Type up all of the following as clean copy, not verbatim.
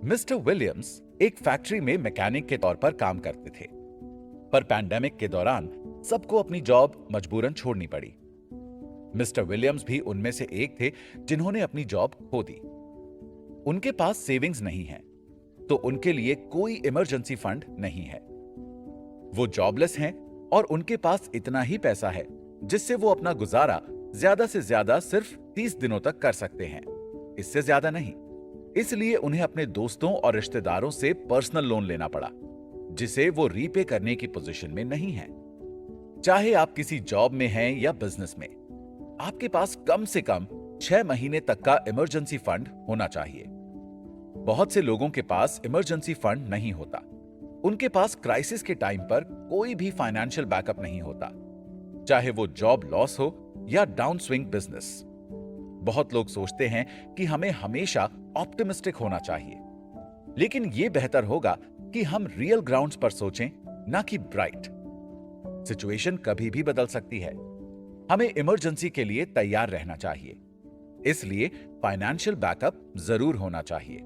Mister Williams एक factory में mechanic के तौर पर काम करते थे, पर पैंडेमिक के दौरान सबको अपनी जॉब मजबूरन छोड़नी पड़ी। मिस्टर विलियम्स भी उनमें से एक थे जिन्होंने अपनी जॉब खो दी। उनके पास सेविंग्स नहीं है, तो उनके लिए कोई इमरजेंसी फंड नहीं है। वो जॉबलेस हैं और उनके पास इतना ही पैसा है जिससे वो अपना गुजारा ज्यादा से ज्यादा सिर्फ 30 दिनों तक कर सकते हैं, इससे ज्यादा नहीं। इसलिए उन्हें अपने दोस्तों और रिश्तेदारों से पर्सनल लोन लेना पड़ा, जिसे वो रीपे करने की पोजीशन में नहीं है। चाहे आप किसी जॉब में हैं या बिजनेस में, आपके पास कम से कम 6 महीने तक का इमरजेंसी फंड होना चाहिए। बहुत से लोगों के पास इमरजेंसी फंड नहीं होता। उनके पास क्राइसिस के टाइम पर कोई भी फाइनेंशियल बैकअप नहीं होता, चाहे वो जॉब लॉस हो या डाउन स्विंग बिजनेस। बहुत लोग सोचते हैं कि हमें हमेशा ऑप्टिमिस्टिक होना चाहिए, लेकिन यह बेहतर होगा कि हम रियल ग्राउंड्स पर सोचें, ना कि ब्राइट। सिचुएशन कभी भी बदल सकती है। हमें इमरजेंसी के लिए तैयार रहना चाहिए, इसलिए फाइनेंशियल बैकअप जरूर होना चाहिए।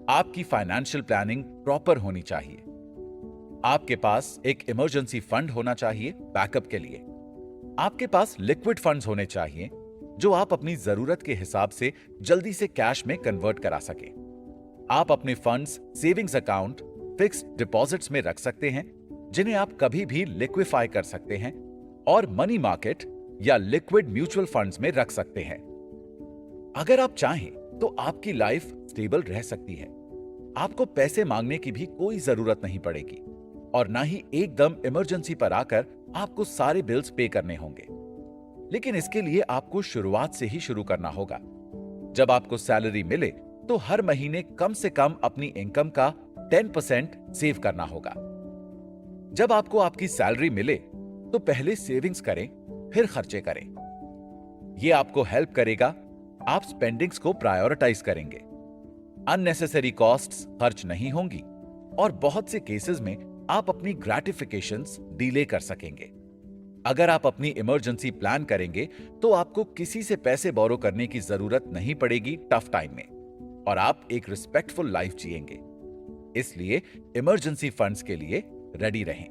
आपकी फाइनेंशियल प्लानिंग प्रॉपर होनी चाहिए। आपके पास एक इमरजेंसी फंड होना चाहिए बैकअप के लिए। आपके पास लिक्विड फंड्स होने चाहिए जो आप अपनी जरूरत के हिसाब से जल्दी से कैश में कन्वर्ट करा सकें। आप अपने funds savings account, fixed deposits में रख सकते हैं, जिन्हें आप कभी भी लिक्विफाई कर सकते हैं, और मनी मार्केट या लिक्विड म्यूचुअल फंड्स में रख सकते हैं। अगर आप चाहें तो आपकी लाइफ स्टेबल रह सकती है। आपको पैसे मांगने की भी कोई जरूरत नहीं पड़ेगी, और ना ही एकदम इमरजेंसी पर आकर आपको सारे बिल्स पे करने होंगे। लेकिन इसके लिए आपको शुरुआत से ही शुरू करना होगा। जब आपको सैलरी मिले तो हर महीने कम से कम अपनी इनकम का 10% सेव करना होगा। जब आपको आपकी सैलरी मिले तो पहले सेविंग्स करें, फिर खर्चे करें। यह आपको हेल्प करेगा। आप स्पेंडिंग्स को प्रायोरिटाइज करेंगे, अननेसेसरी कॉस्ट्स खर्च नहीं होंगी, और बहुत से केसेस में आप अपनी ग्रेटिफिकेशंस डिले कर सकेंगे। अगर आप अपनी इमरजेंसी प्लान करेंगे तो आपको किसी से पैसे बोरो करने की जरूरत नहीं पड़ेगी टफ टाइम में, और आप एक रिस्पेक्टफुल लाइफ जिएंगे। इसलिए इमरजेंसी फंड्स के लिए रेडी रहें।